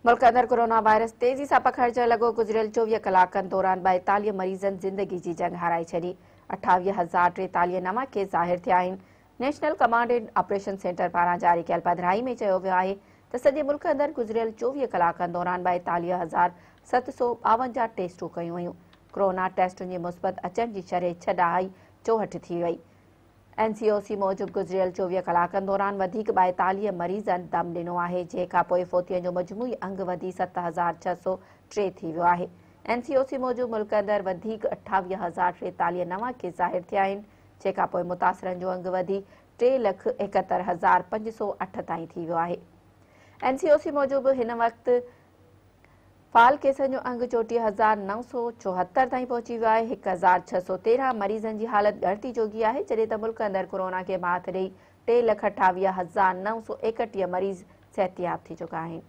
मुल्क अंदर corona virus तेजी से पखड़जण लॻो। गुज़िरियल 24 कलाकनि दौरान 42 मरीज़नि ज़िंदगी जी जंग हाराए छॾी। 28,043 नवां केस ज़ाहिर थिया आहिनि। National command and operation centre पारां जारी कयल पधिराई में चयो वियो आहे त सॼे मुल्क अंदर गुज़िरियल 24 कलाकनि दौरान 42,752 टेस्टूं कयूं वयूं। कोरोना टेस्टुनि जे मुस्बत अचण जी शरह 64 थी वई। NCOC मूजिबि गुज़िरियल 24 कलाकनि दौरान वधीक 42 मरीज़नि दम ॾिनो आहे, जंहिंखां पोइ फोतियुनि जो मजमूई अंग वधी 7,603 थी वियो आहे। NCOC मूजिबि मुल्क अंदरि वधीक 28,043 नवां केस ज़ाहिर थिया आहिनि, जंहिंखां पोइ मुतासिरनि जो अंग वधी 3,71,508 ताईं थी वियो आहे। NCOC मूजिबि हिन वक़्तु फाल केसनि जो अंग 34,974 ताईं पहुची वियो आहे। 1,613 मरीज़नि जी हालत ॻणती जोगी आहे, जॾहिं त मुल्क अंदरि कोरोना खे मात ॾेई 3,28,931 मरीज़ सिहतयाब थी चुका आहिनि।